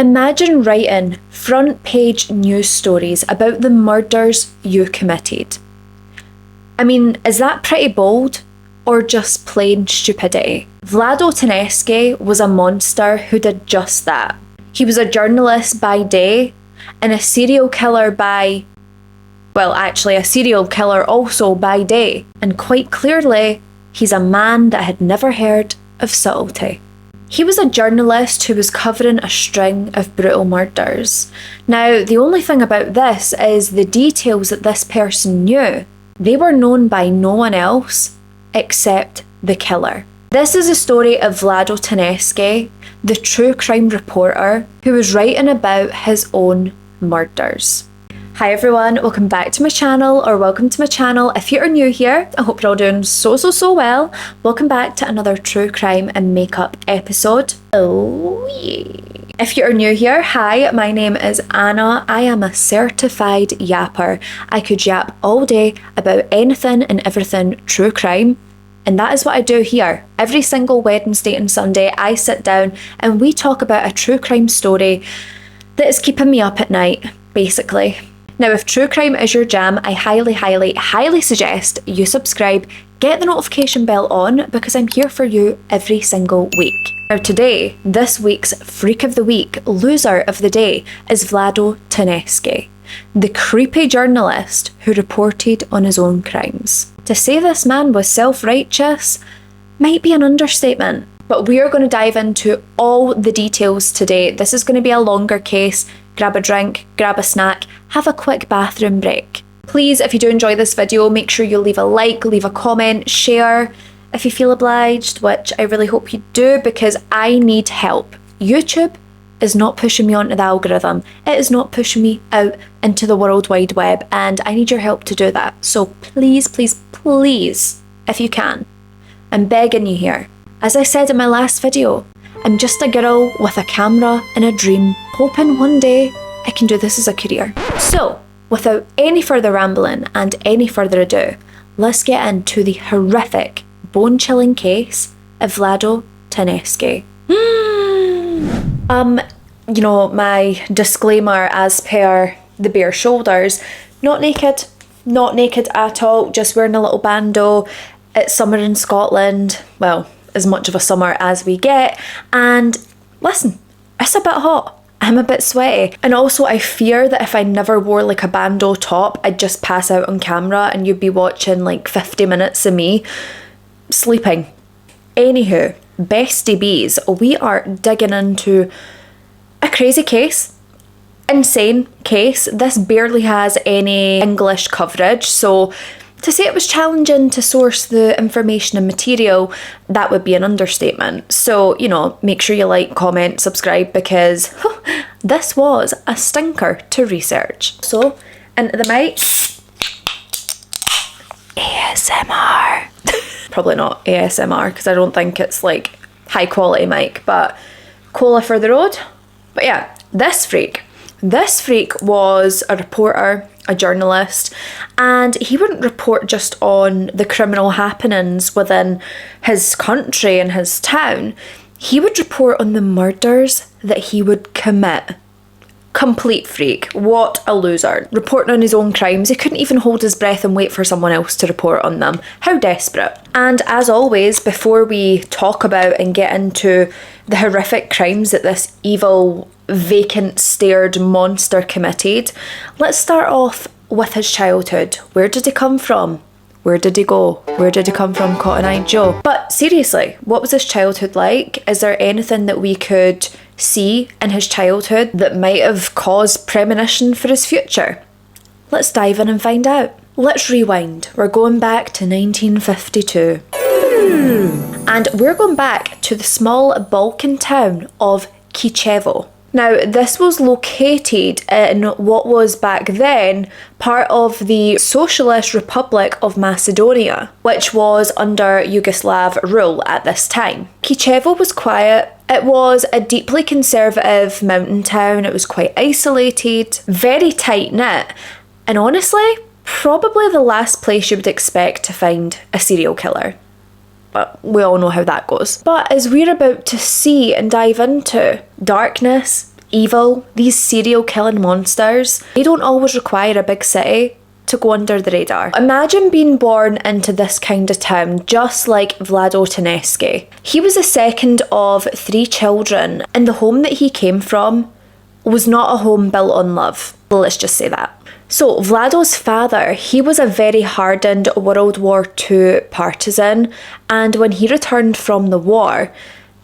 Imagine writing front page news stories about the murders you committed. I mean, is that pretty bold or just plain stupidity? Vlado Taneski was a monster who did just that. He was a journalist by day and a serial killer by, well, actually a serial killer also by day. And quite clearly, he's a man that had never heard of subtlety. He was a journalist who was covering a string of brutal murders. Now, the only thing about this is the details that this person knew. They were known by no one else except the killer. This is a story of Vlado Taneski, the true crime reporter who was writing about his own murders. Hi everyone, welcome back to my channel, or welcome to my channel. If you're new here, I hope you're all doing so well. Welcome back to another true crime and makeup episode. Oh yeah. If you're new here, hi, my name is Anna. I am a certified yapper. I could yap all day about anything and everything true crime. And that is what I do here. Every single Wednesday and Sunday, I sit down and we talk about a true crime story that is keeping me up at night, basically. Now, if true crime is your jam, I highly suggest you subscribe, get the notification bell on, because I'm here for you every single week. Now today, this week's Freak of the Week, loser of the day, is Vlado Taneski, the creepy journalist who reported on his own crimes. To say this man was self-righteous might be an understatement, but we are going to dive into all the details today. This is going to be a longer case. Grab a drink, grab a snack, have a quick bathroom break. Please, if you do enjoy this video, make sure you leave a like, leave a comment, share if you feel obliged, which I really hope you do because I need help. YouTube is not pushing me onto the algorithm. It is not pushing me out into the World Wide Web, and I need your help to do that. So please, if you can, I'm begging you here. As I said in my last video, I'm just a girl with a camera and a dream, hoping one day I can do this as a career. So, without any further rambling and any further ado, let's get into the horrific, bone-chilling case of Vlado Taneski. You know, my disclaimer as per the bare shoulders, not naked at all, just wearing a little bandeau. It's summer in Scotland, well, as much of a summer as we get, and listen, it's a bit hot, I'm a bit sweaty, and also I fear that if I never wore like a bandeau top, I'd just pass out on camera and you'd be watching like 50 minutes of me sleeping. Anywho, bestie bees, we are digging into a crazy case, insane case. This barely has any English coverage, so to say it was challenging to source the information and material, that would be an understatement. So, you know, make sure you like, comment, subscribe, because this was a stinker to research. So, into the mic. ASMR. Probably not ASMR, because I don't think it's like high quality mic, but cola for the road. But yeah, this freak was a reporter, a journalist, and he wouldn't report just on the criminal happenings within his country and his town. He would report on the murders that he would commit. Complete freak. What a loser. Reporting on his own crimes, he couldn't even hold his breath and wait for someone else to report on them. How desperate. And as always, before we talk about and get into the horrific crimes that this evil, vacant-stared monster committed, let's start off with his childhood. Where did he come from? Where did he go? Where did he come from, Cotton Eye Joe? But seriously, what was his childhood like? Is there anything that we could see in his childhood that might have caused premonition for his future? Let's dive in and find out. Let's rewind. We're going back to 1952. And we're going back to the small Balkan town of Kijevo. Now, this was located in what was back then part of the Socialist Republic of Macedonia, which was under Yugoslav rule at this time. Kijevo was quiet. It was a deeply conservative mountain town. It was quite isolated, very tight-knit, and honestly, probably the last place you would expect to find a serial killer. But we all know how that goes. But as we're about to see and dive into, darkness, evil, these serial killing monsters, they don't always require a big city to go under the radar. Imagine being born into this kind of town, just like Vlado Taneski. He was the second of 3 children, and the home that he came from was not a home built on love. Let's just say that. So Vlado's father, he was a very hardened World War II partisan, and when he returned from the war,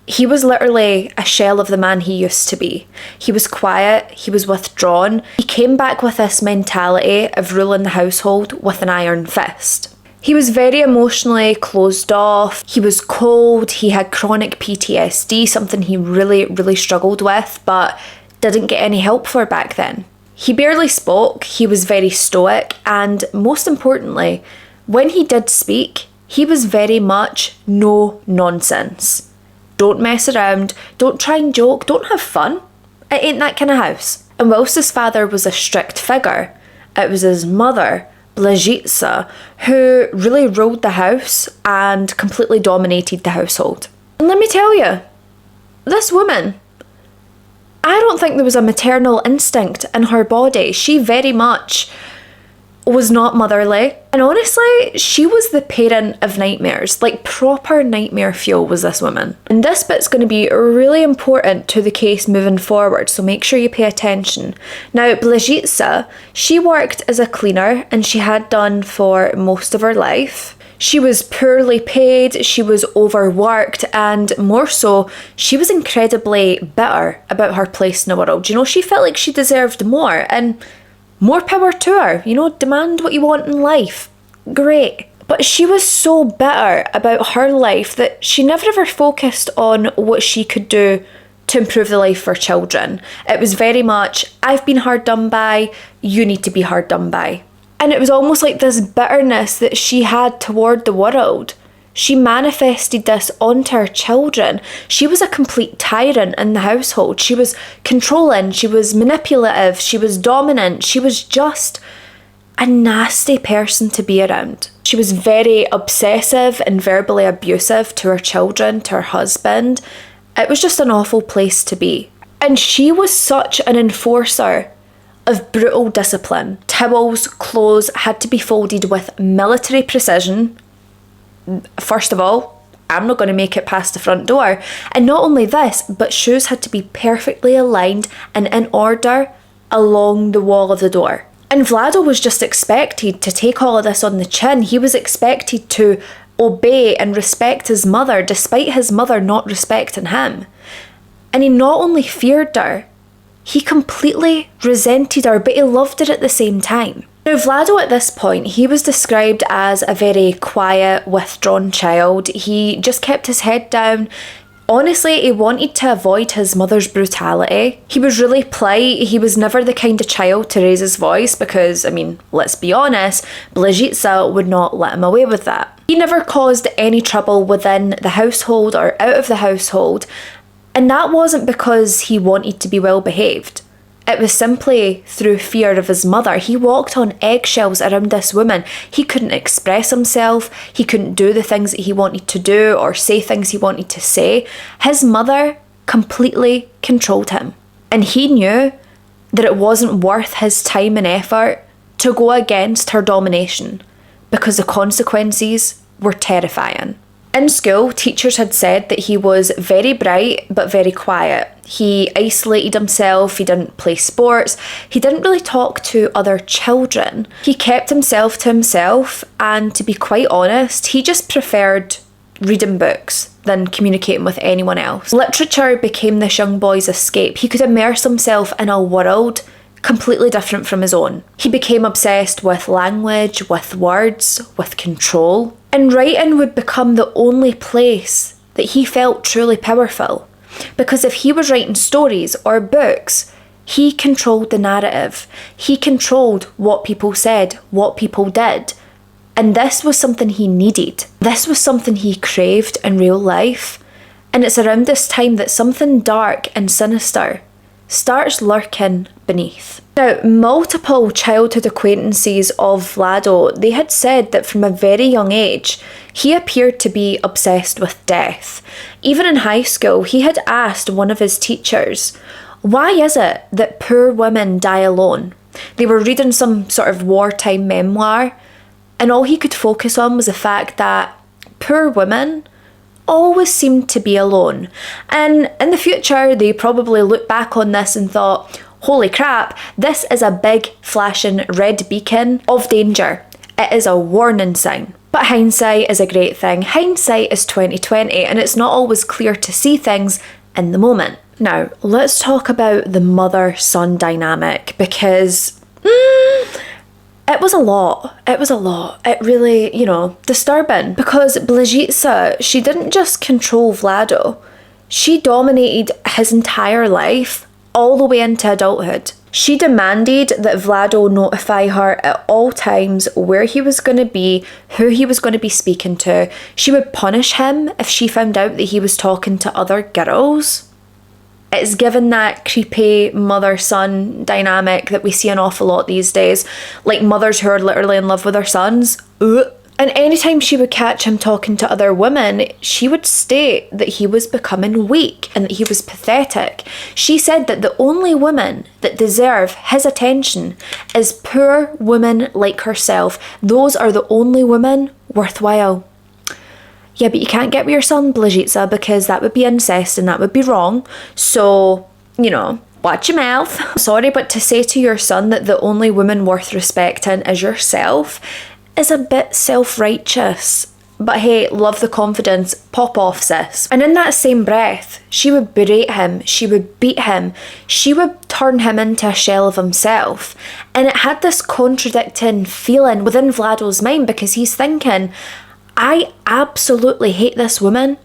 he was literally a shell of the man he used to be. He was quiet, he was withdrawn. He came back with this mentality of ruling the household with an iron fist. He was very emotionally closed off, he was cold, he had chronic PTSD, something he really struggled with, but didn't get any help for back then. He barely spoke, he was very stoic, and most importantly, when he did speak, he was very much no nonsense. Don't mess around, don't try and joke, don't have fun. It ain't that kind of house. And whilst his father was a strict figure, it was his mother, Blazitsa, who really ruled the house and completely dominated the household. And let me tell you, this woman, I don't think there was a maternal instinct in her body. She very much was not motherly. And honestly, she was the parent of nightmares. Like proper nightmare fuel was this woman. And this bit's going to be really important to the case moving forward, so make sure you pay attention. Now, Blazitsa, she worked as a cleaner and she had done for most of her life. She was poorly paid, she was overworked, and more so, she was incredibly bitter about her place in the world. You know, she felt like she deserved more, and more power to her. You know, demand what you want in life. Great. But she was so bitter about her life that she never ever focused on what she could do to improve the life for children. It was very much, I've been hard done by, you need to be hard done by. And it was almost like this bitterness that she had toward the world. She manifested this onto her children. She was a complete tyrant in the household. She was controlling, she was manipulative, she was dominant, she was just a nasty person to be around. She was very obsessive and verbally abusive to her children, to her husband. It was just an awful place to be. And she was such an enforcer of brutal discipline. Towels, clothes had to be folded with military precision. First of all, I'm not going to make it past the front door. And not only this, but shoes had to be perfectly aligned and in order along the wall of the door. And Vlado was just expected to take all of this on the chin. He was expected to obey and respect his mother, despite his mother not respecting him. And he not only feared her, he completely resented her, but he loved her at the same time. Now, Vlado at this point, he was described as a very quiet, withdrawn child. He just kept his head down. Honestly, he wanted to avoid his mother's brutality. He was really polite. He was never the kind of child to raise his voice because, I mean, let's be honest, Blazitsa would not let him away with that. He never caused any trouble within the household or out of the household, and that wasn't because he wanted to be well behaved. It was simply through fear of his mother. He walked on eggshells around this woman. He couldn't express himself. He couldn't do the things that he wanted to do or say things he wanted to say. His mother completely controlled him. And he knew that it wasn't worth his time and effort to go against her domination because the consequences were terrifying. In school, teachers had said that he was very bright but very quiet. He isolated himself, he didn't play sports, he didn't really talk to other children. He kept himself to himself, and to be quite honest, he just preferred reading books than communicating with anyone else. Literature became this young boy's escape. He could immerse himself in a world completely different from his own. He became obsessed with language, with words, with control. And writing would become the only place that he felt truly powerful. Because if he was writing stories or books, he controlled the narrative. He controlled what people said, what people did. And this was something he needed. This was something he craved in real life. And it's around this time that something dark and sinister starts lurking beneath. Now, multiple childhood acquaintances of Vlado, they had said that from a very young age, he appeared to be obsessed with death. Even in high school, he had asked one of his teachers, Why is it that poor women die alone? They were reading some sort of wartime memoir, and all he could focus on was the fact that poor women always seemed to be alone. And in the future, they probably looked back on this and thought, holy crap, this is a big flashing red beacon of danger. It is a warning sign. But hindsight is a great thing. Hindsight is 2020, and it's not always clear to see things in the moment. Now, let's talk about the mother-son dynamic, because it was a lot. It really, disturbing. Because Blazitsa, she didn't just control Vlado. She dominated his entire life, all the way into adulthood. She demanded that Vlado notify her at all times where he was going to be, who he was going to be speaking to. She would punish him if she found out that he was talking to other girls. It's given that creepy mother-son dynamic that we see an awful lot these days, like mothers who are literally in love with their sons. Ugh. And anytime she would catch him talking to other women, she would state that he was becoming weak and that he was pathetic. She said that the only women that deserve his attention is poor women like herself. Those are the only women worthwhile. Yeah, but you can't get with your son, Blazitsa, because that would be incest and that would be wrong. So, watch your mouth. Sorry, but to say to your son that the only woman worth respecting is yourself is a bit self-righteous. But hey, love the confidence, pop off, sis. And in that same breath, she would berate him, she would beat him, she would turn him into a shell of himself. And it had this contradicting feeling within Vlado's mind, because he's thinking, I absolutely hate this woman,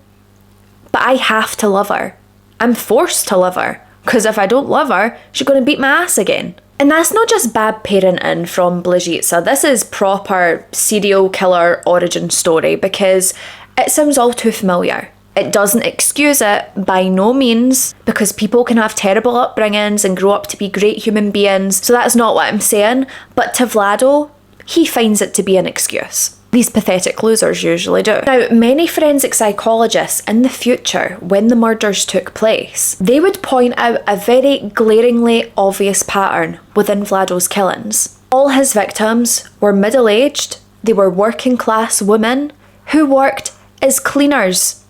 but I have to love her. I'm forced to love her, because if I don't love her, she's going to beat my ass again. And that's not just bad parenting from Blazitsa, this is proper serial killer origin story, because it sounds all too familiar. It doesn't excuse it by no means, because people can have terrible upbringings and grow up to be great human beings, so that's not what I'm saying. But to Vlado, he finds it to be an excuse. These pathetic losers usually do. Now, many forensic psychologists in the future, when the murders took place, they would point out a very glaringly obvious pattern within Vlado's killings. All his victims were middle-aged, they were working-class women who worked as cleaners.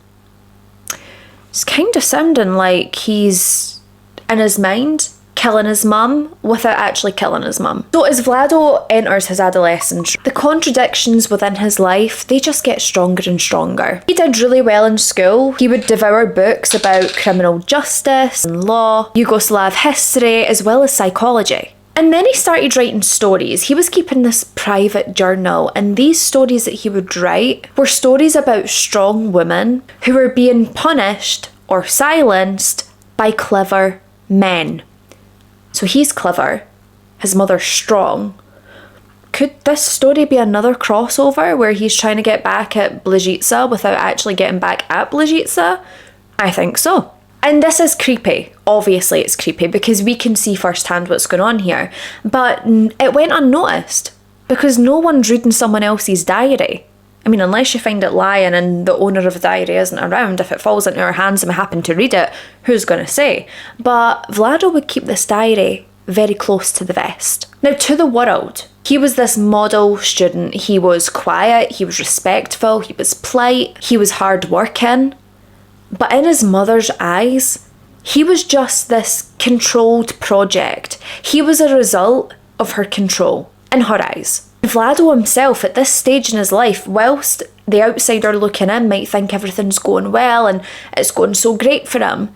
It's kind of sounding like he's, in his mind, killing his mum without actually killing his mum. So as Vlado enters his adolescence, the contradictions within his life, they just get stronger and stronger. He did really well in school. He would devour books about criminal justice and law, Yugoslav history, as well as psychology. And then he started writing stories. He was keeping this private journal, and these stories that he would write were stories about strong women who were being punished or silenced by clever men. So he's clever, his mother's strong. Could this story be another crossover where he's trying to get back at Blazitsa without actually getting back at Blazitsa? I think so. And this is creepy. Obviously it's creepy because we can see firsthand what's going on here. But it went unnoticed because no one's reading someone else's diary. I mean, unless you find it lying and the owner of the diary isn't around, if it falls into our hands and we happen to read it, who's going to say? But Vlado would keep this diary very close to the vest. Now, to the world, he was this model student. He was quiet, he was respectful, he was polite, he was hard-working. But in his mother's eyes, he was just this controlled project. He was a result of her control, in her eyes. Vlado himself, at this stage in his life, whilst the outsider looking in might think everything's going well and it's going so great for him,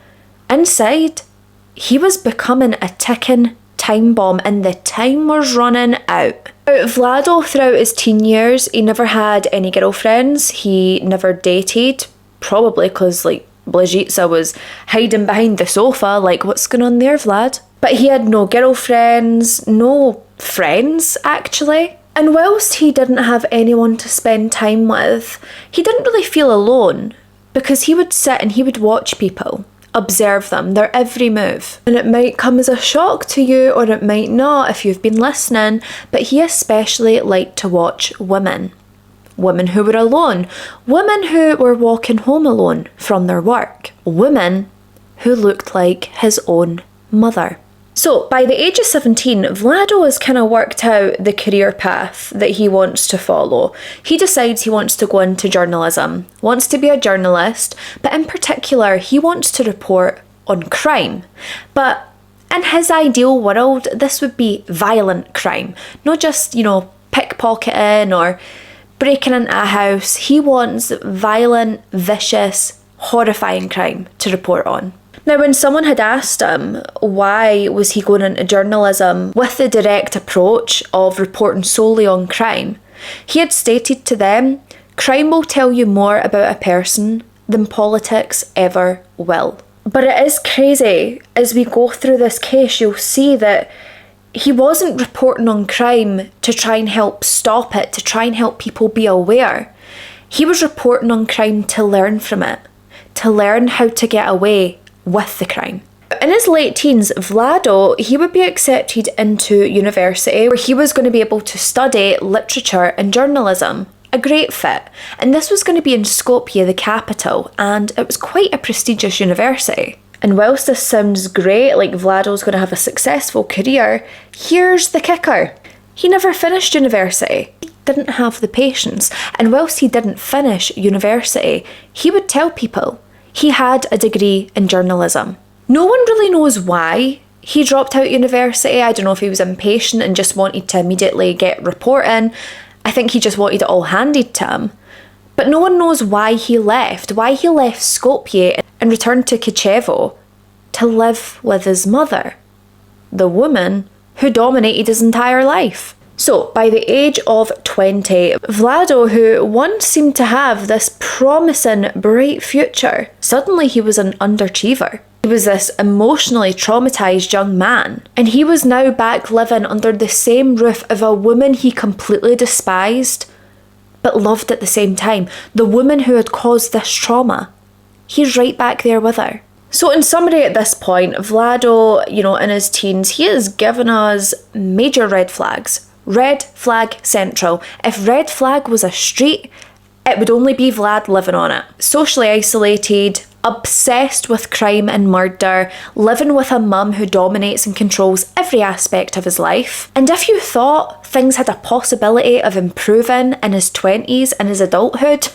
inside, he was becoming a ticking time bomb and the time was running out. Vlado, throughout his teen years, he never had any girlfriends, he never dated, probably because, Blazitsa was hiding behind the sofa, what's going on there, Vlad? But he had no girlfriends, no friends, actually. And whilst he didn't have anyone to spend time with, he didn't really feel alone because he would sit and he would watch people, observe them, their every move. And it might come as a shock to you or it might not if you've been listening, but he especially liked to watch women. Women who were alone, women who were walking home alone from their work, women who looked like his own mother. So, by the age of 17, Vlado has kind of worked out the career path that he wants to follow. He decides he wants to go into journalism, wants to be a journalist, but in particular, he wants to report on crime. But in his ideal world, this would be violent crime, not just, pickpocketing or breaking into a house. He wants violent, vicious, horrifying crime to report on. Now, when someone had asked him why was he going into journalism with the direct approach of reporting solely on crime, he had stated to them, crime will tell you more about a person than politics ever will. But it is crazy, as we go through this case, you'll see that he wasn't reporting on crime to try and help stop it, to try and help people be aware. He was reporting on crime to learn from it, to learn how to get away with the crime. In his late teens, Vlado, he would be accepted into university where he was going to be able to study literature and journalism. A great fit. And this was going to be in Skopje, the capital, and it was quite a prestigious university. And whilst this sounds great, like Vlado's going to have a successful career, here's the kicker. He never finished university. He didn't have the patience. And whilst he didn't finish university, he would tell people he had a degree in journalism. No one really knows why he dropped out university. I don't know if he was impatient and just wanted to immediately get reporting. I think he just wanted it all handed to him. But no one knows why he left Skopje and returned to Kičevo to live with his mother, the woman who dominated his entire life. So, by the age of 20, Vlado, who once seemed to have this promising, bright future, suddenly he was an underachiever. He was this emotionally traumatised young man, and he was now back living under the same roof of a woman he completely despised, but loved at the same time. The woman who had caused this trauma. He's right back there with her. So in summary, at this point, Vlado, in his teens, he has given us major red flags. Red flag central. If red flag was a street, it would only be Vlad living on it. Socially isolated, obsessed with crime and murder, living with a mum who dominates and controls every aspect of his life. And if you thought things had a possibility of improving in his 20s and his adulthood,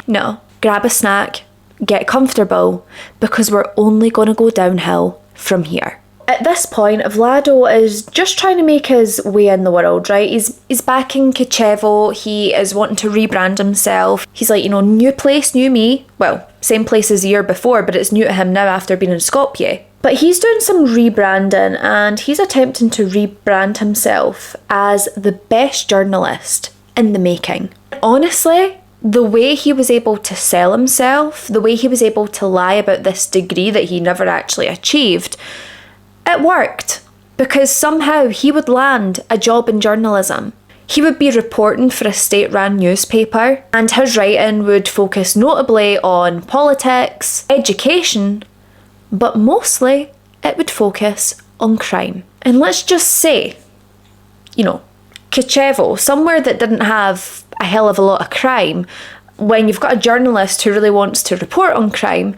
no. Grab a snack, get comfortable, because we're only going to go downhill from here. At this point, Vlado is just trying to make his way in the world, right? He's back in Kičevo, he is wanting to rebrand himself. He's like, new place, new me. Well, same place as the year before, but it's new to him now after being in Skopje. But he's doing some rebranding, and he's attempting to rebrand himself as the best journalist in the making. Honestly, the way he was able to sell himself, the way he was able to lie about this degree that he never actually achieved, it worked, because somehow he would land a job in journalism. He would be reporting for a state-run newspaper, and his writing would focus notably on politics, education, but mostly it would focus on crime. And let's just say, Kičevo, somewhere that didn't have a hell of a lot of crime, when you've got a journalist who really wants to report on crime,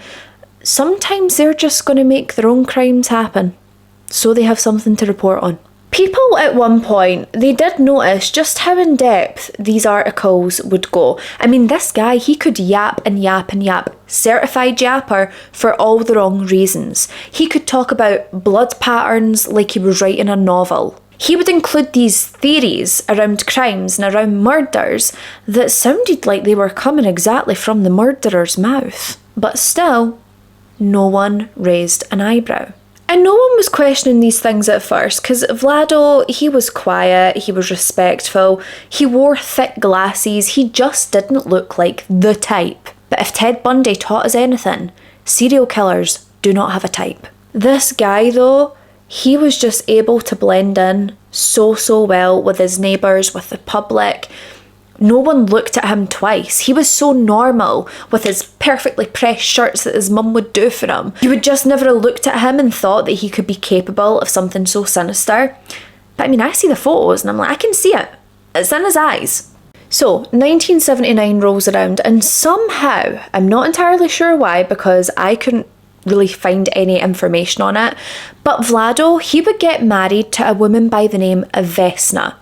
sometimes they're just going to make their own crimes happen, so they have something to report on. People at one point, they did notice just how in depth these articles would go. I mean, this guy, he could yap and yap and yap. Certified yapper for all the wrong reasons. He could talk about blood patterns like he was writing a novel. He would include these theories around crimes and around murders that sounded like they were coming exactly from the murderer's mouth. But still, no one raised an eyebrow. And no one was questioning these things at first, because Vlado, he was quiet, he was respectful, he wore thick glasses, he just didn't look like the type. But if Ted Bundy taught us anything, serial killers do not have a type. This guy though, he was just able to blend in so well with his neighbours, with the public. No one looked at him twice. He was so normal with his perfectly pressed shirts that his mum would do for him. You would just never have looked at him and thought that he could be capable of something so sinister. But I mean, I see the photos and I'm like, I can see it. It's in his eyes. So, 1979 rolls around, and somehow, I'm not entirely sure why, because I couldn't really find any information on it. But Vlado, he would get married to a woman by the name of Vesna.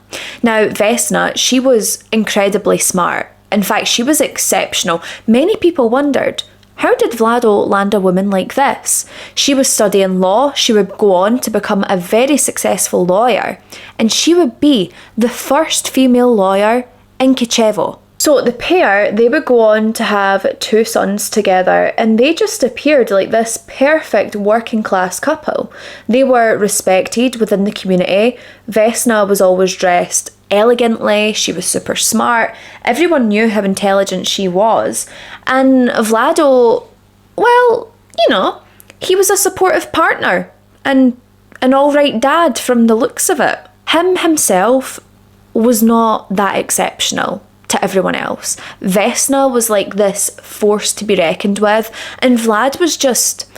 Now, Vesna, she was incredibly smart. In fact, she was exceptional. Many people wondered, how did Vlado land a woman like this? She was studying law, she would go on to become a very successful lawyer, and she would be the first female lawyer in Kichevo. So the pair, they would go on to have 2 sons together, and they just appeared like this perfect working class couple. They were respected within the community. Vesna was always dressed elegantly, she was super smart, everyone knew how intelligent she was, and Vlado, well, you know, he was a supportive partner and an alright dad from the looks of it. Him himself was not that exceptional to everyone else. Vesna was like this force to be reckoned with, and Vlad was just,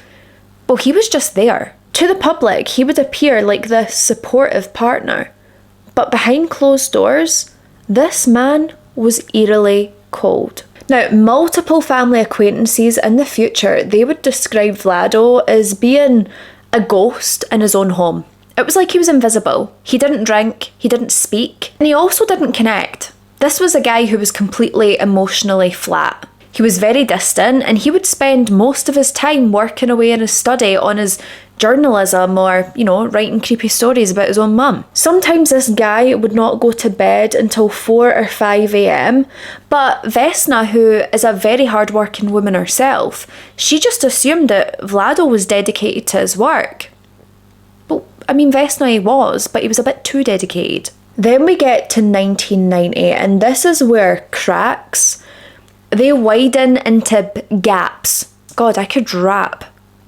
well, he was just there. To the public, he would appear like this supportive partner. But behind closed doors, this man was eerily cold. Now, multiple family acquaintances in the future, they would describe Vlado as being a ghost in his own home. It was like he was invisible. He didn't drink, he didn't speak, and he also didn't connect. This was a guy who was completely emotionally flat. He was very distant, and he would spend most of his time working away in his study on his journalism or, you know, writing creepy stories about his own mum. Sometimes this guy would not go to bed until 4 or 5 a.m, but Vesna, who is a very hard-working woman herself, she just assumed that Vlado was dedicated to his work. Well, I mean, Vesna he was, but he was a bit too dedicated. Then we get to 1990, and this is where cracks, they widen into gaps. God, I could rap.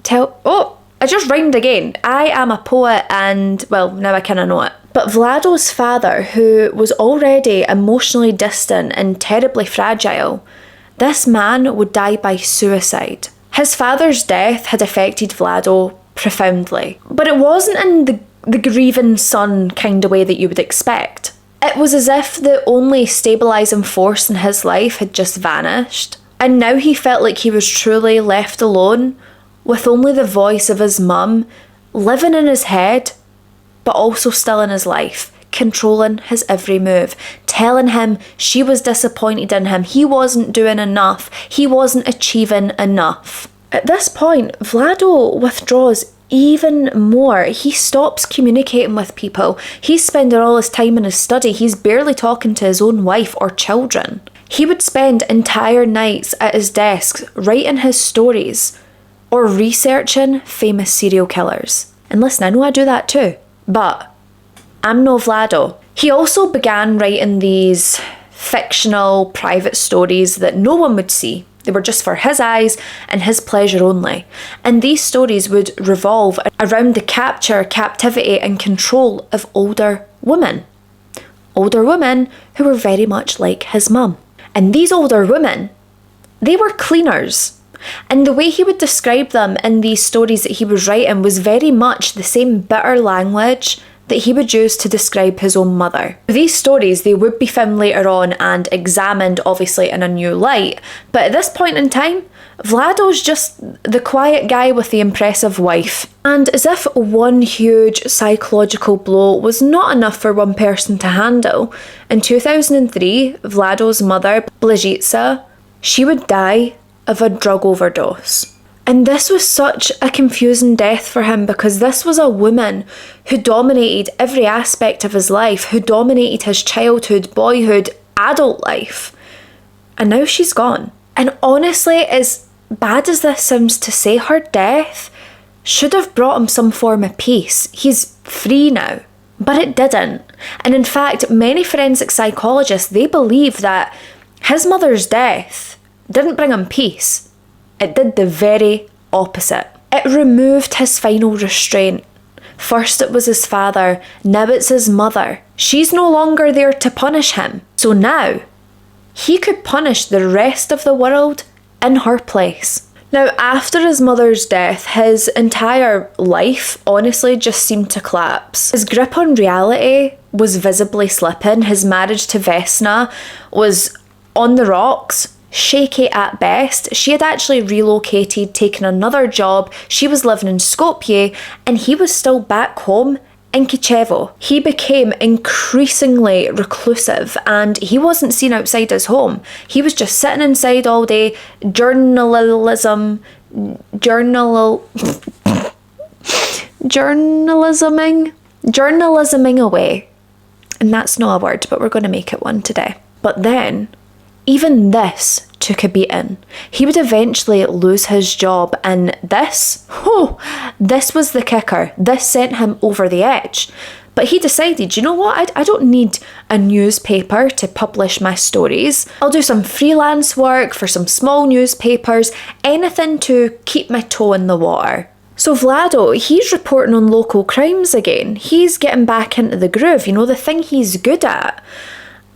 I just rhymed again. I am a poet, and, well, now I kind of know it. But Vlado's father, who was already emotionally distant and terribly fragile, this man would die by suicide. His father's death had affected Vlado profoundly, but it wasn't in the grieving son kind of way that you would expect. It was as if the only stabilising force in his life had just vanished, and now he felt like he was truly left alone, with only the voice of his mum living in his head, but also still in his life, controlling his every move, telling him she was disappointed in him, he wasn't doing enough, he wasn't achieving enough. At this point, Vlado withdraws even more. He stops communicating with people. He's spending all his time in his study. He's barely talking to his own wife or children. He would spend entire nights at his desk writing his stories or researching famous serial killers. And listen, I know I do that too, but I'm no Vlado. He also began writing these fictional private stories that no one would see. They were just for his eyes and his pleasure only. And these stories would revolve around the capture, captivity and control of older women. Older women who were very much like his mum. And these older women, they were cleaners. And the way he would describe them in these stories that he was writing was very much the same bitter language that he would use to describe his own mother. These stories, they would be found later on and examined obviously in a new light, but at this point in time, Vlado's just the quiet guy with the impressive wife. And as if one huge psychological blow was not enough for one person to handle, in 2003, Vlado's mother, Blizitsa, she would die of a drug overdose. And this was such a confusing death for him because this was a woman who dominated every aspect of his life, who dominated his childhood, boyhood, adult life. And now she's gone. And honestly, as bad as this sounds to say, her death should have brought him some form of peace. He's free now. But it didn't. And in fact, many forensic psychologists, they believe that his mother's death didn't bring him peace. It did the very opposite. It removed his final restraint. First it was his father, now it's his mother. She's no longer there to punish him. So now, he could punish the rest of the world in her place. Now, after his mother's death, his entire life honestly just seemed to collapse. His grip on reality was visibly slipping. His marriage to Vesna was on the rocks. shaky at best. She had actually relocated, taken another job, she was living in Skopje, and he was still back home in Kichevo. He became increasingly reclusive and he wasn't seen outside his home. He was just sitting inside all day, journalisming away. And that's not a word, but we're going to make it one today. But then, even this took a beating. He would eventually lose his job, and this was the kicker. This sent him over the edge. But he decided, you know what, I don't need a newspaper to publish my stories. I'll do some freelance work for some small newspapers, anything to keep my toe in the water. So Vlado, he's reporting on local crimes again. He's getting back into the groove, the thing he's good at.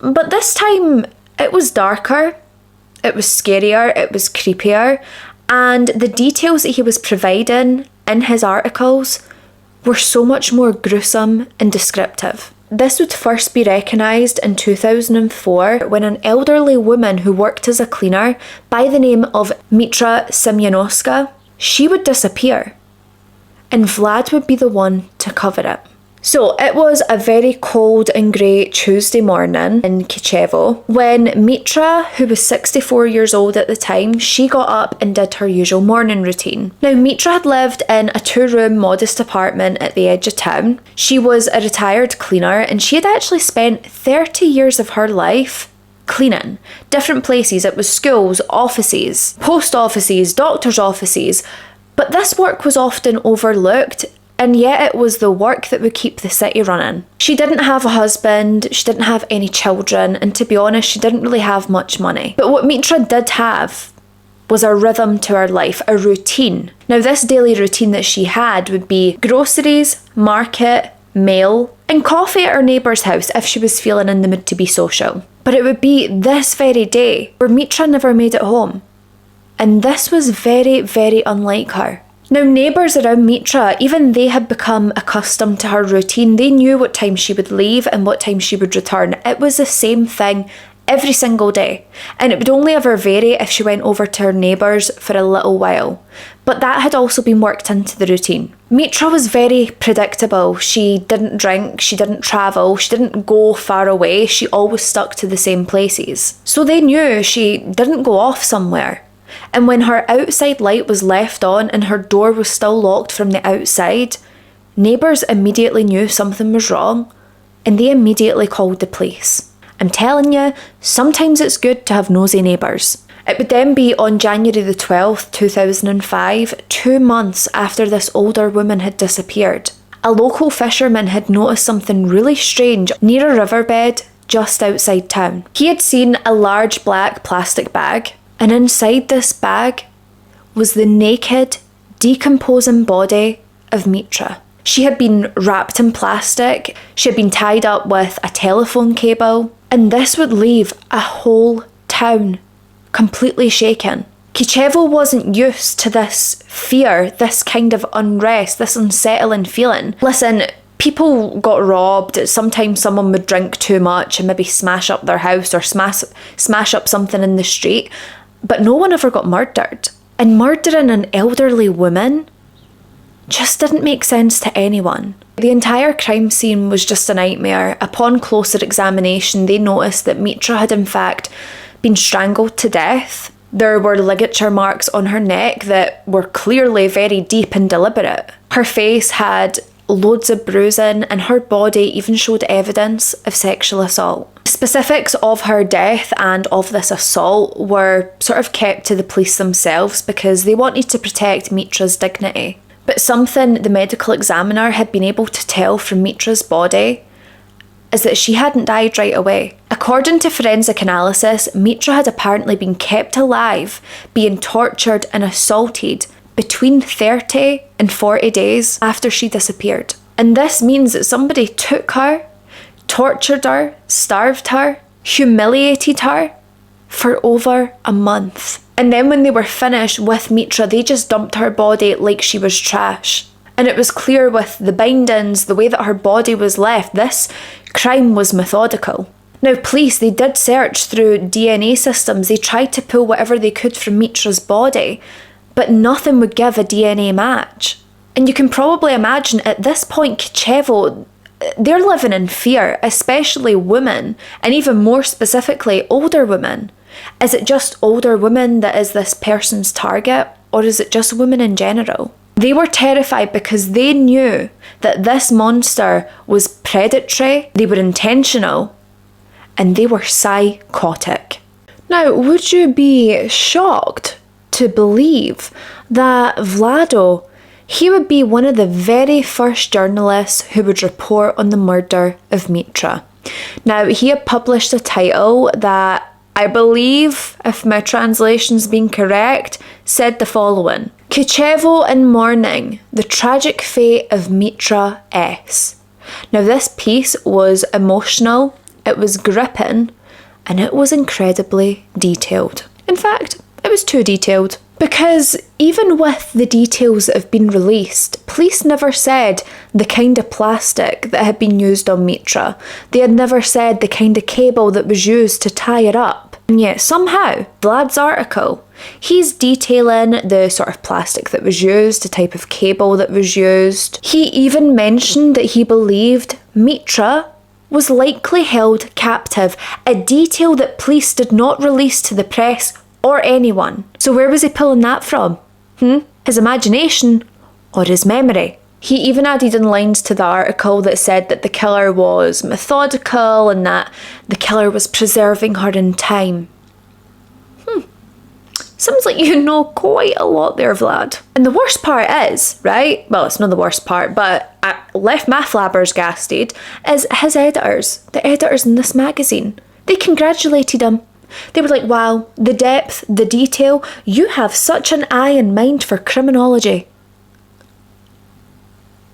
But this time, it was darker, it was scarier, it was creepier, and the details that he was providing in his articles were so much more gruesome and descriptive. This would first be recognised in 2004 when an elderly woman who worked as a cleaner by the name of Mitra Semyonovska, she would disappear, and Vlad would be the one to cover it. So it was a very cold and grey Tuesday morning in Kichevo when Mitra, who was 64 years old at the time, she got up and did her usual morning routine. Now Mitra had lived in a 2-room modest apartment at the edge of town. She was a retired cleaner and she had actually spent 30 years of her life cleaning different places. It was schools, offices, post offices, doctors' offices, but this work was often overlooked. And yet it was the work that would keep the city running. She didn't have a husband, she didn't have any children, and to be honest, she didn't really have much money. But what Mitra did have was a rhythm to her life, a routine. Now this daily routine that she had would be groceries, market, mail, and coffee at her neighbour's house if she was feeling in the mood to be social. But it would be this very day where Mitra never made it home. And this was very, very unlike her. Now neighbours around Mitra, even they had become accustomed to her routine. They knew what time she would leave and what time she would return. It was the same thing every single day. And it would only ever vary if she went over to her neighbours for a little while. But that had also been worked into the routine. Mitra was very predictable. She didn't drink, she didn't travel, she didn't go far away. She always stuck to the same places. So they knew she didn't go off somewhere. And when her outside light was left on and her door was still locked from the outside, neighbours immediately knew something was wrong and they immediately called the police. I'm telling you, sometimes it's good to have nosy neighbours. It would then be on January the 12th, 2005, 2 months after this older woman had disappeared. A local fisherman had noticed something really strange near a riverbed just outside town. He had seen a large black plastic bag, and inside this bag was the naked, decomposing body of Mitra. She had been wrapped in plastic, she had been tied up with a telephone cable, and this would leave a whole town completely shaken. Kichevo wasn't used to this fear, this kind of unrest, this unsettling feeling. Listen, people got robbed, sometimes someone would drink too much and maybe smash up their house or smash up something in the street, but no one ever got murdered. And murdering an elderly woman just didn't make sense to anyone. The entire crime scene was just a nightmare. Upon closer examination, they noticed that Mitra had in fact been strangled to death. There were ligature marks on her neck that were clearly very deep and deliberate. Her face had loads of bruising and her body even showed evidence of sexual assault. The specifics of her death and of this assault were sort of kept to the police themselves because they wanted to protect Mitra's dignity. But something the medical examiner had been able to tell from Mitra's body is that she hadn't died right away. According to forensic analysis, Mitra had apparently been kept alive, being tortured and assaulted between 30 and 40 days after she disappeared. And this means that somebody took her, tortured her, starved her, humiliated her for over a month. And then when they were finished with Mitra, they just dumped her body like she was trash. And it was clear with the bindings, the way that her body was left, this crime was methodical. Now, police, they did search through DNA systems. They tried to pull whatever they could from Mitra's body, but nothing would give a DNA match. And you can probably imagine at this point, Kochevo, they're living in fear, especially women, and even more specifically, older women. Is it just older women that is this person's target, or is it just women in general? They were terrified because they knew that this monster was predatory, they were intentional, and they were psychotic. Now, would you be shocked to believe that Vlado, he would be one of the very first journalists who would report on the murder of Mitra? Now, he had published a title that I believe, if my translation's been correct, said the following: Kochevo in mourning, the tragic fate of Mitra S. Now, this piece was emotional, it was gripping, and it was incredibly detailed. In fact, it was too detailed. Because even with the details that have been released, police never said the kind of plastic that had been used on Mitra. They had never said the kind of cable that was used to tie it up. And yet somehow, Vlad's article, he's detailing the sort of plastic that was used, the type of cable that was used. He even mentioned that he believed Mitra was likely held captive, a detail that police did not release to the press or anyone. So where was he pulling that from? His imagination or his memory? He even added in lines to the article that said that the killer was methodical and that the killer was preserving her in time. Sounds like you know quite a lot there, Vlad. And the worst part is, right, well, it's not the worst part, but I left my flabbergasted, is his editors, the editors in this magazine. They congratulated him. They were like, wow, the depth, the detail, you have such an eye and mind for criminology.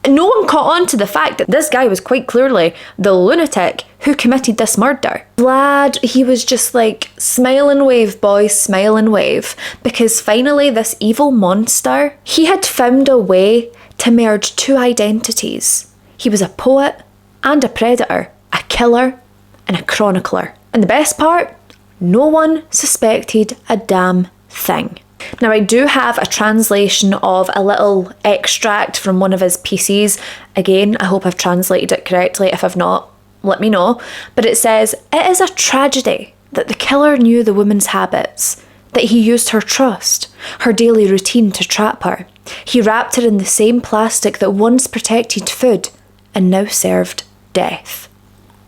No one caught on to the fact that this guy was quite clearly the lunatic who committed this murder. Vlad, he was just like, smile and wave, boys, smile and wave. Because finally this evil monster, he had found a way to merge two identities. He was a poet and a predator, a killer and a chronicler. And the best part? No one suspected a damn thing. Now, I do have a translation of a little extract from one of his pieces. Again, I hope I've translated it correctly. If I've not, let me know. But it says, it is a tragedy that the killer knew the woman's habits, that he used her trust, her daily routine to trap her. He wrapped her in the same plastic that once protected food and now served death.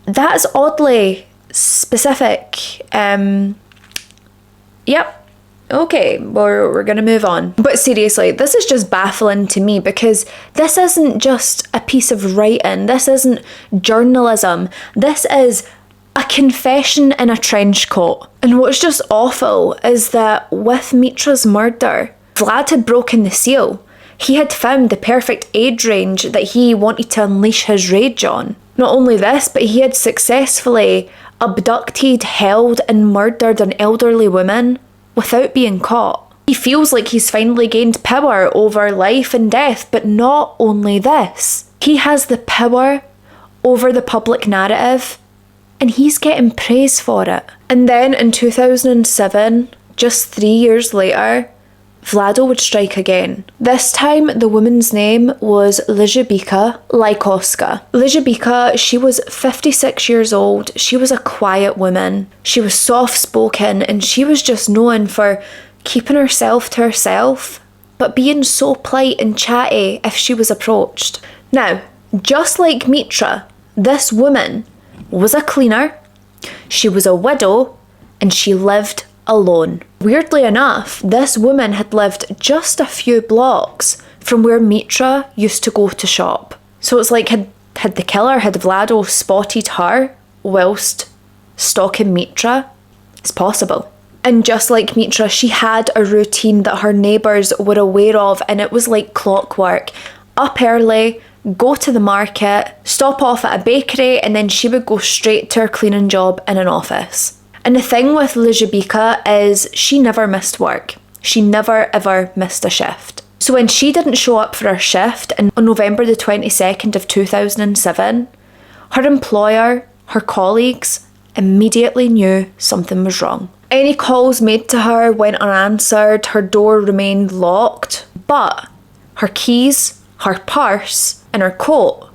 That is oddly specific. Yep. Okay, we're gonna move on. But seriously, this is just baffling to me because this isn't just a piece of writing, this isn't journalism, this is a confession in a trench coat. And what's just awful is that with Mitra's murder, Vlad had broken the seal. He had found the perfect age range that he wanted to unleash his rage on. Not only this, but he had successfully abducted, held and murdered an elderly woman without being caught. He feels like he's finally gained power over life and death, but not only this. He has the power over the public narrative and he's getting praise for it. And then in 2007, just 3 years later, Vlado would strike again. This time, the woman's name was Lizabika Lykoska. Lizabika, she was 56 years old. She was a quiet woman. She was soft-spoken and she was just known for keeping herself to herself, but being so polite and chatty if she was approached. Now, just like Mitra, this woman was a cleaner, she was a widow, and she lived alone. Weirdly enough, this woman had lived just a few blocks from where Mitra used to go to shop. So it's like had the killer, had Vlado spotted her whilst stalking Mitra? It's possible. And just like Mitra, she had a routine that her neighbours were aware of, and it was like clockwork. Up early, go to the market, stop off at a bakery, and then she would go straight to her cleaning job in an office. And the thing with Lizabika is she never missed work. She never ever missed a shift. So when she didn't show up for her shift on November the 22nd of 2007, her employer, her colleagues, immediately knew something was wrong. Any calls made to her went unanswered, her door remained locked, but her keys, her purse, and her coat,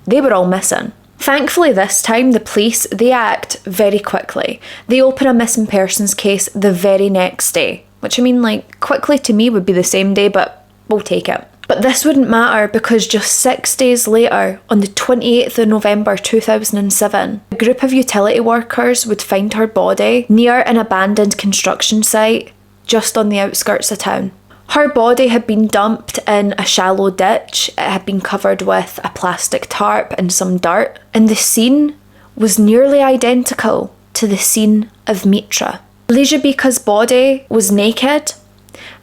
they were all missing. Thankfully this time the police, they act very quickly. They open a missing persons case the very next day, which I mean, like, quickly to me would be the same day, but we'll take it. But this wouldn't matter because just 6 days later, on the 28th of November 2007, a group of utility workers would find her body near an abandoned construction site just on the outskirts of town. Her body had been dumped in a shallow ditch. It had been covered with a plastic tarp and some dirt, and the scene was nearly identical to the scene of Mitra. Lizabika's body was naked,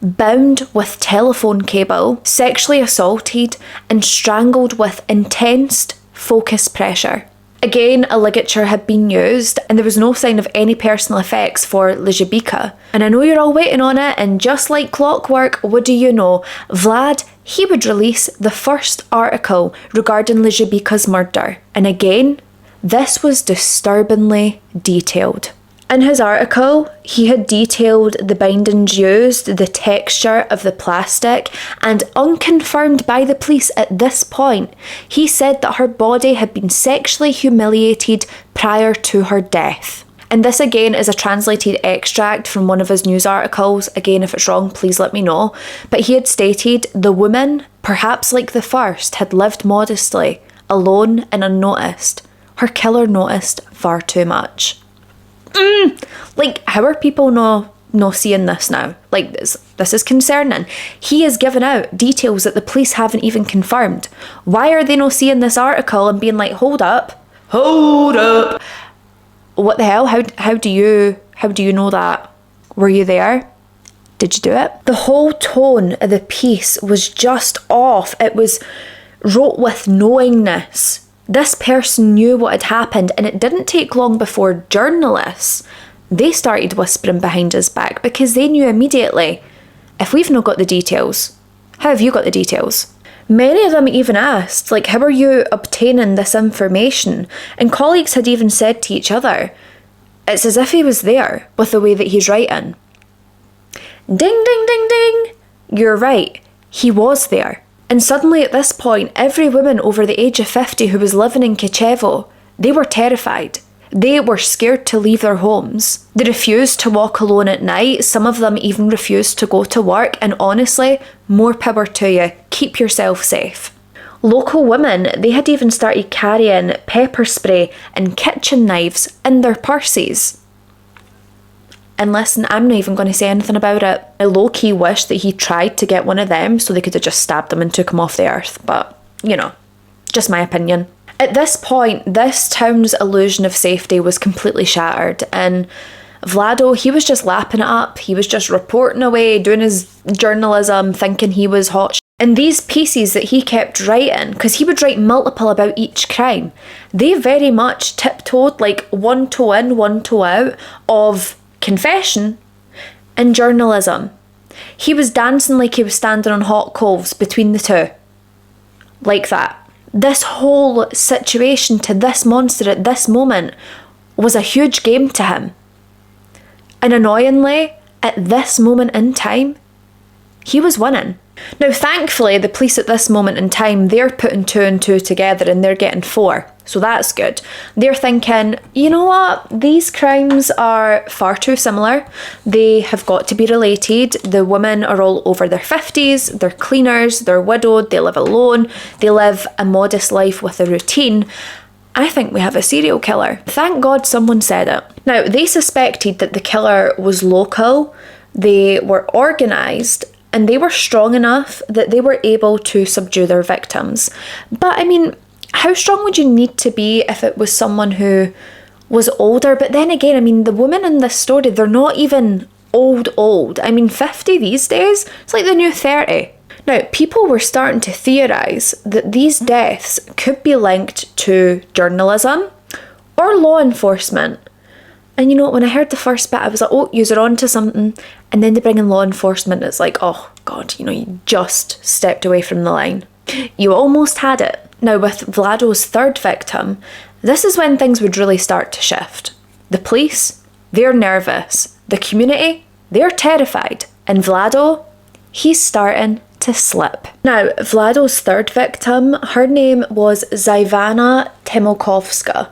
bound with telephone cable, sexually assaulted and strangled with intense focus pressure. Again, a ligature had been used and there was no sign of any personal effects for Lizabika. And I know you're all waiting on it, and just like clockwork, what do you know? Vlad, he would release the first article regarding Lizabika's murder. And again, this was disturbingly detailed. In his article, he had detailed the bindings used, the texture of the plastic, and unconfirmed by the police at this point, he said that her body had been sexually humiliated prior to her death. And this again is a translated extract from one of his news articles. Again, if it's wrong, please let me know. But he had stated, the woman, perhaps like the first, had lived modestly, alone and unnoticed. Her killer noticed far too much. Like, how are people no seeing this now? Like, this is concerning. He has given out details that the police haven't even confirmed. Why are they not seeing this article and being like, hold up, what the hell? How do you know that? Were you there? Did you do it? The whole tone of the piece was just off. It was wrote with knowingness. This person knew what had happened, and it didn't take long before journalists, they started whispering behind his back because they knew immediately, if we've not got the details, how have you got the details? Many of them even asked, like, how are you obtaining this information? And colleagues had even said to each other, it's as if he was there with the way that he's writing. Ding, ding, ding, ding. You're right, he was there. And suddenly at this point, every woman over the age of 50 who was living in Kichevo, they were terrified. They were scared to leave their homes. They refused to walk alone at night. Some of them even refused to go to work. And honestly, more power to you. Keep yourself safe. Local women, they had even started carrying pepper spray and kitchen knives in their purses. And listen, I'm not even going to say anything about it. I low-key wish that he tried to get one of them so they could have just stabbed him and took him off the earth. But, you know, just my opinion. At this point, this town's illusion of safety was completely shattered, and Vlado, he was just lapping it up. He was just reporting away, doing his journalism, thinking he was hot. And these pieces that he kept writing, because he would write multiple about each crime, they very much tiptoed like one toe in, one toe out of confession and journalism. He was dancing like he was standing on hot coals between the two. Like that. This whole situation to this monster at this moment was a huge game to him. And annoyingly, at this moment in time, he was winning. Now, thankfully, the police at this moment in time, they're putting 2 and 2 together and they're getting 4. So that's good. They're thinking, you know what? These crimes are far too similar. They have got to be related. The women are all over their 50s. They're cleaners. They're widowed. They live alone. They live a modest life with a routine. I think we have a serial killer. Thank God someone said it. Now, they suspected that the killer was local. They were organised. And they were strong enough that they were able to subdue their victims. But I mean, how strong would you need to be if it was someone who was older? But then again, I mean, the women in this story, they're not even old. I mean, 50 these days, it's like the new 30. Now, people were starting to theorise that these deaths could be linked to journalism or law enforcement. And you know, when I heard the first bit, I was like, oh, you're on to something. And then they bring in law enforcement. It's like, oh, God, you know, you just stepped away from the line. You almost had it. Now, with Vlado's third victim, this is when things would really start to shift. The police, they're nervous. The community, they're terrified. And Vlado, he's starting to slip. Now, Vlado's third victim, her name was Ivana Tymokowska.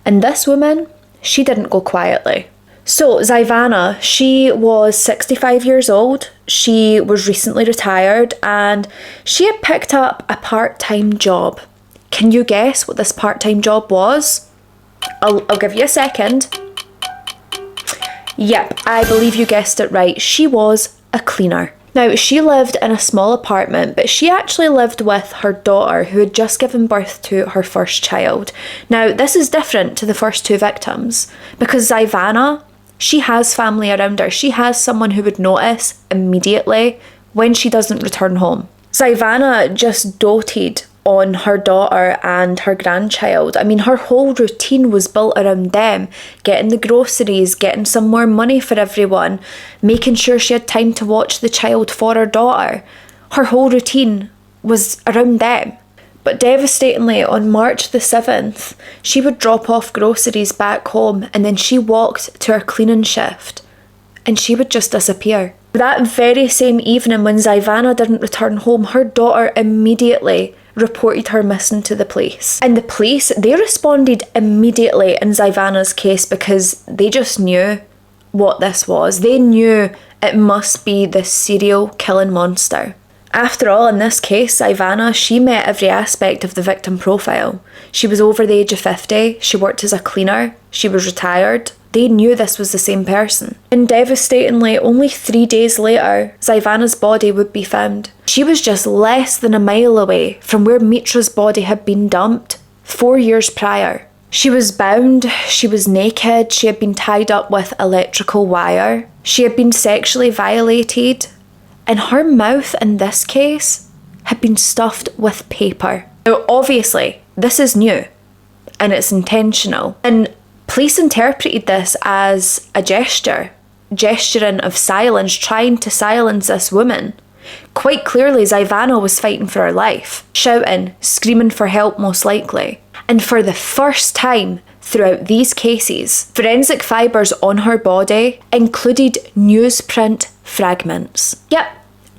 And this woman, she didn't go quietly. So Ivana, she was 65 years old. She was recently retired and she had picked up a part-time job. Can you guess what this part-time job was? I'll give you a second. Yep, I believe you guessed it right. She was a cleaner. Now, she lived in a small apartment, but she actually lived with her daughter who had just given birth to her first child. Now, this is different to the first two victims because Ivana, she has family around her. She has someone who would notice immediately when she doesn't return home. Ivana just doted on her daughter and her grandchild. I mean, her whole routine was built around them, getting the groceries, getting some more money for everyone, making sure she had time to watch the child for her daughter. Her whole routine was around them. But devastatingly, on March the 7th, she would drop off groceries back home and then she walked to her cleaning shift and she would just disappear. That very same evening when Ivana didn't return home, her daughter immediately reported her missing to the police. And the police, they responded immediately in Ivana's case because they just knew what this was. They knew it must be this serial killing monster. After all, in this case, Ivana, she met every aspect of the victim profile. She was over the age of 50, she worked as a cleaner, she was retired. They knew this was the same person. And devastatingly, only 3 days later, Ivana's body would be found. She was just less than a mile away from where Mitra's body had been dumped 4 years prior. She was bound, she was naked, she had been tied up with electrical wire, she had been sexually violated, and her mouth in this case had been stuffed with paper. Now obviously, this is new and it's intentional, and police interpreted this as a gesturing of silence, trying to silence this woman. Quite clearly, Ivana was fighting for her life, shouting, screaming for help most likely. And for the first time throughout these cases, forensic fibres on her body included newsprint fragments. Yep,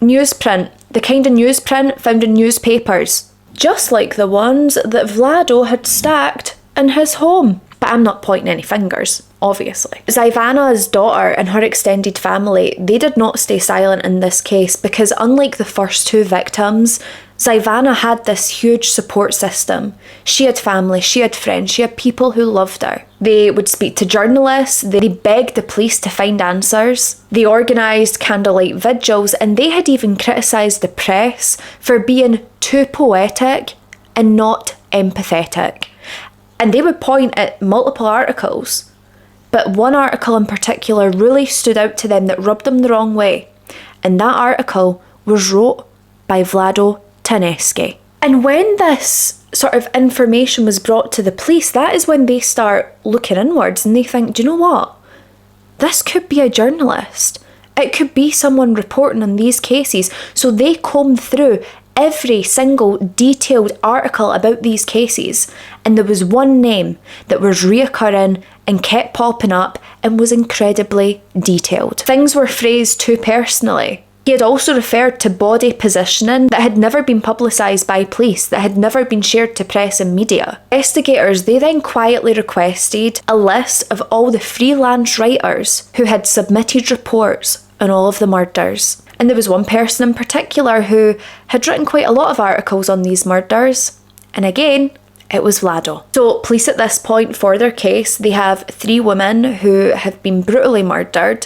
newsprint, the kind of newsprint found in newspapers, just like the ones that Vlado had stacked in his home. But I'm not pointing any fingers, obviously. Ivana's daughter and her extended family, they did not stay silent in this case because unlike the first two victims, Ivana had this huge support system. She had family, she had friends, she had people who loved her. They would speak to journalists, they begged the police to find answers, they organised candlelight vigils, and they had even criticised the press for being too poetic and not empathetic. And they would point at multiple articles, but one article in particular really stood out to them that rubbed them the wrong way. And that article was wrote by Vlado Taneski. And when this sort of information was brought to the police, that is when they start looking inwards and they think, do you know what? This could be a journalist. It could be someone reporting on these cases. So they combed through every single detailed article about these cases, and there was one name that was reoccurring and kept popping up and was incredibly detailed. Things were phrased too personally. He had also referred to body positioning that had never been publicised by police, that had never been shared to press and media. Investigators, they then quietly requested a list of all the freelance writers who had submitted reports on all of the murders. And there was one person in particular who had written quite a lot of articles on these murders. And again, it was Vlado. So police at this point for their case, they have 3 women who have been brutally murdered,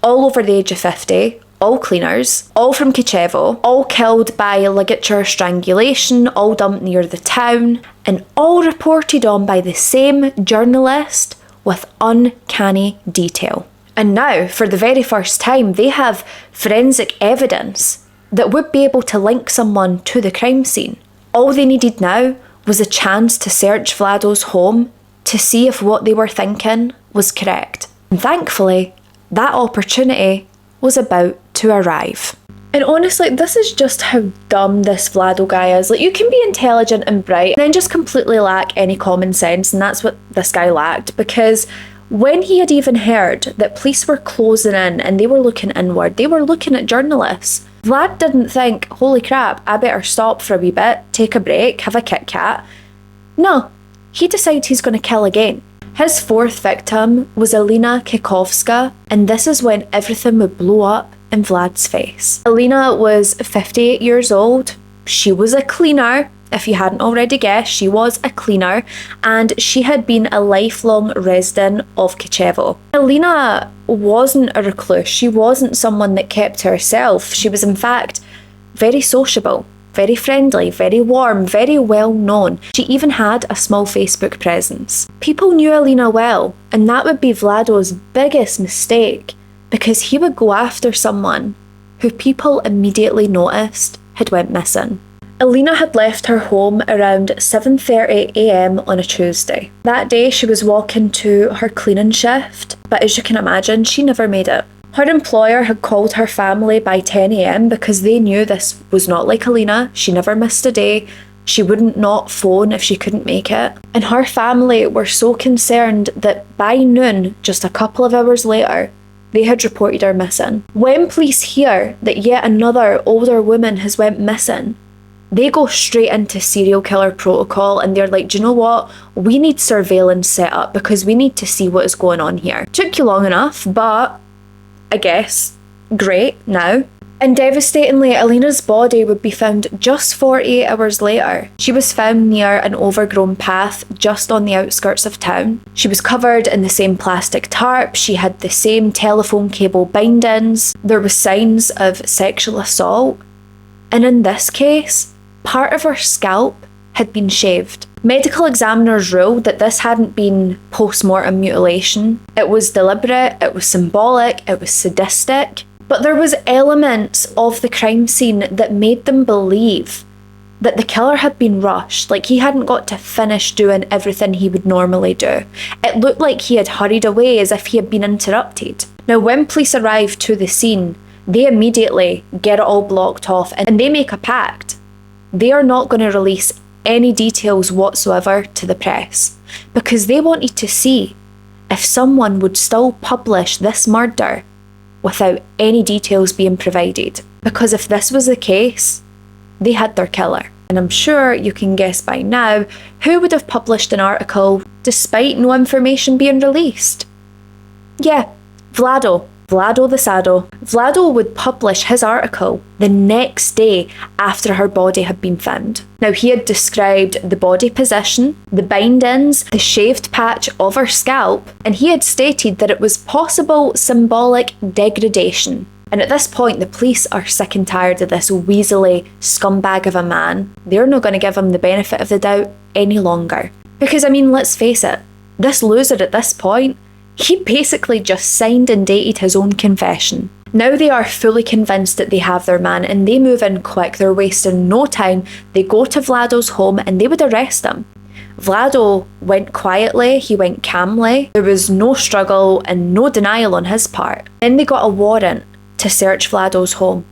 all over the age of 50, all cleaners, all from Kichevo, all killed by ligature strangulation, all dumped near the town, and all reported on by the same journalist with uncanny detail. And now, for the very first time, they have forensic evidence that would be able to link someone to the crime scene. All they needed now was a chance to search Vlado's home to see if what they were thinking was correct. And thankfully, that opportunity was about to arrive. And honestly, this is just how dumb this Vlado guy is. Like, you can be intelligent and bright and then just completely lack any common sense, and that's what this guy lacked, because When he had even heard that police were closing in and they were looking inward, they were looking at journalists, Vlad didn't think, holy crap, I better stop for a wee bit, take a break, have a Kit Kat. No, he decided he's going to kill again. His fourth victim was Alina Kikovska, and this is when everything would blow up in Vlad's face. Alina was 58 years old. She was a cleaner. If you hadn't already guessed, she was a cleaner, and she had been a lifelong resident of Kichevo. Alina wasn't a recluse. She wasn't someone that kept to herself. She was in fact very sociable, very friendly, very warm, very well known. She even had a small Facebook presence. People knew Alina well, and that would be Vlado's biggest mistake, because he would go after someone who people immediately noticed had went missing. Alina had left her home around 7:30 a.m. on a Tuesday. That day she was walking to her cleaning shift, but as you can imagine, she never made it. Her employer had called her family by 10 a.m. because they knew this was not like Alina. She never missed a day. She wouldn't not phone if she couldn't make it. And her family were so concerned that by noon, just a couple of hours later, they had reported her missing. When police hear that yet another older woman has went missing, they go straight into serial killer protocol, and they're like, do you know what? We need surveillance set up because we need to see what is going on here. Took you long enough, but I guess great now. And devastatingly, Alina's body would be found just 48 hours later. She was found near an overgrown path just on the outskirts of town. She was covered in the same plastic tarp. She had the same telephone cable bindings. There were signs of sexual assault. And in this case, part of her scalp had been shaved. Medical examiners ruled that this hadn't been post-mortem mutilation. It was deliberate, it was symbolic, it was sadistic. But there was elements of the crime scene that made them believe that the killer had been rushed, like he hadn't got to finish doing everything he would normally do. It looked like he had hurried away as if he had been interrupted. Now, when police arrived to the scene, they immediately get it all blocked off and they make a pact. They are not going to release any details whatsoever to the press because they wanted to see if someone would still publish this murder without any details being provided. Because if this was the case, they had their killer. And I'm sure you can guess by now who would have published an article despite no information being released. Yeah, Vlado the Sado. Vlado would publish his article the next day after her body had been found. Now, he had described the body position, the bindings, the shaved patch of her scalp, and he had stated that it was possible symbolic degradation. And at this point, the police are sick and tired of this weaselly scumbag of a man. They're not going to give him the benefit of the doubt any longer. Because, I mean, let's face it, this loser at this point, he basically just signed and dated his own confession. Now they are fully convinced that they have their man and they move in quick. They're wasting no time. They go to Vlado's home and they would arrest him. Vlado went quietly, he went calmly. There was no struggle and no denial on his part. Then they got a warrant to search Vlado's home,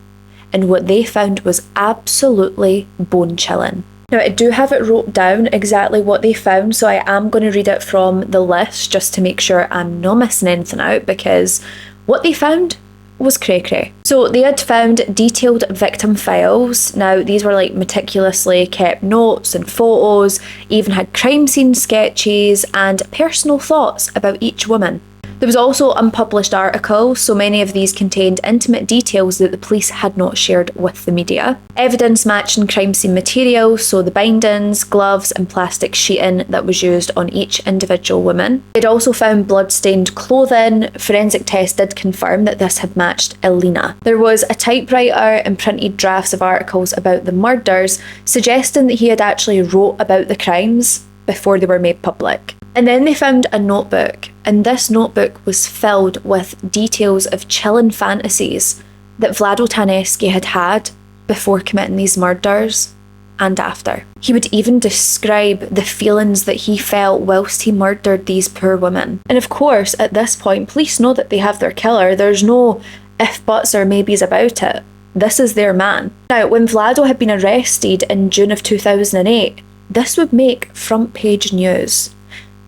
and what they found was absolutely bone-chilling. Now, I do have it wrote down exactly what they found, so I am going to read it from the list just to make sure I'm not missing anything out, because what they found was cray-cray. So they had found detailed victim files. Now, these were like meticulously kept notes and photos, even had crime scene sketches and personal thoughts about each woman. There was also unpublished articles, so many of these contained intimate details that the police had not shared with the media. Evidence matching crime scene materials, so the bindings, gloves and plastic sheeting that was used on each individual woman. They'd also found blood-stained clothing. Forensic tests did confirm that this had matched Alina. There was a typewriter and printed drafts of articles about the murders, suggesting that he had actually wrote about the crimes before they were made public. And then they found a notebook, and this notebook was filled with details of chilling fantasies that Vlado Taneski had had before committing these murders and after. He would even describe the feelings that he felt whilst he murdered these poor women. And of course, at this point, police know that they have their killer. There's no if, buts or maybes about it. This is their man. Now, when Vlado had been arrested in June of 2008, this would make front page news,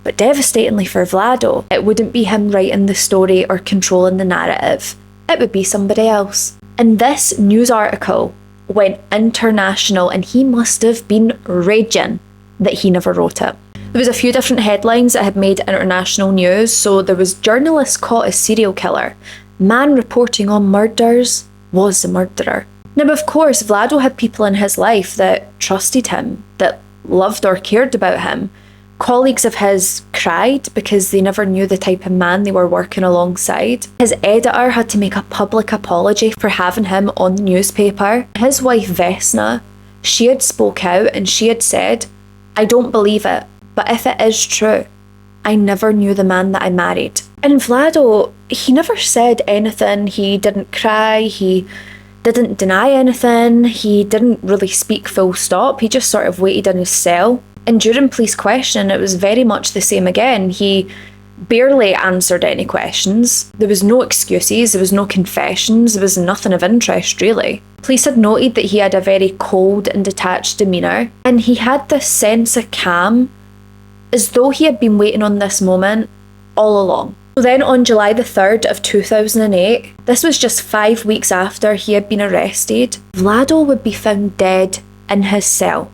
But devastatingly for Vlado, it wouldn't be him writing the story or controlling the narrative. It would be somebody else. And this news article went international, and he must have been raging that he never wrote it. There was a few different headlines that had made international news. So there was journalist caught as serial killer. Man reporting on murders was the murderer. Now, of course, Vlado had people in his life that trusted him, that loved or cared about him. Colleagues of his cried because they never knew the type of man they were working alongside. His editor had to make a public apology for having him on the newspaper. His wife Vesna, she had spoke out and she had said, "I don't believe it, but if it is true, I never knew the man that I married." And Vlado, he never said anything. He didn't cry, he didn't deny anything, he didn't really speak full stop. He just sort of waited in his cell. And during police questioning, it was very much the same again. He barely answered any questions. There was no excuses, there was no confessions, there was nothing of interest really. Police had noted that he had a very cold and detached demeanour, and he had this sense of calm, as though he had been waiting on this moment all along. So then on July the 3rd of 2008, this was just 5 weeks after he had been arrested, Vlado would be found dead in his cell.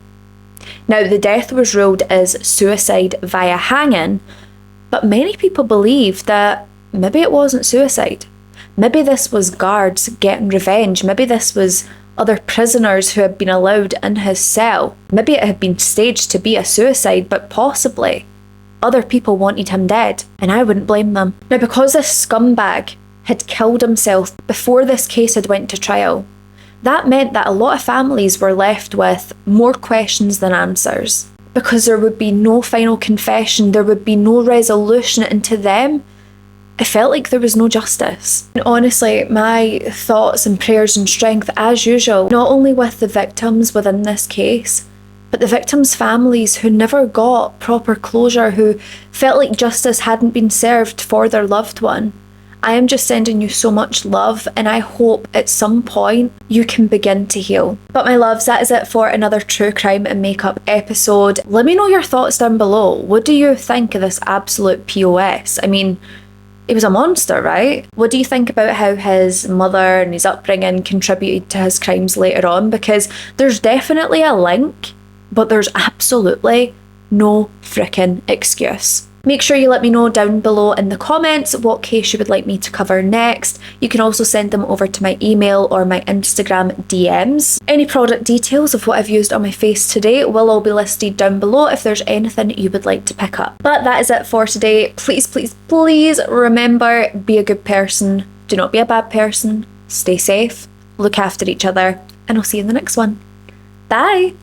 Now, the death was ruled as suicide via hanging, but many people believe that maybe it wasn't suicide. Maybe this was guards getting revenge. Maybe this was other prisoners who had been allowed in his cell. Maybe it had been staged to be a suicide, but possibly other people wanted him dead, and I wouldn't blame them. Now, because this scumbag had killed himself before this case had went to trial, that meant that a lot of families were left with more questions than answers, because there would be no final confession, there would be no resolution, and to them, it felt like there was no justice. And honestly, my thoughts and prayers and strength, as usual, not only with the victims within this case, but the victims' families who never got proper closure, who felt like justice hadn't been served for their loved one. I am just sending you so much love, and I hope at some point you can begin to heal. But my loves, that is it for another true crime and makeup episode. Let me know your thoughts down below. What do you think of this absolute POS? I mean, he was a monster, right? What do you think about how his mother and his upbringing contributed to his crimes later on? Because there's definitely a link, but there's absolutely no frickin' excuse. Make sure you let me know down below in the comments what case you would like me to cover next. You can also send them over to my email or my Instagram DMs. Any product details of what I've used on my face today will all be listed down below if there's anything you would like to pick up. But that is it for today. Please, please, please remember, be a good person. Do not be a bad person. Stay safe. Look after each other. And I'll see you in the next one. Bye!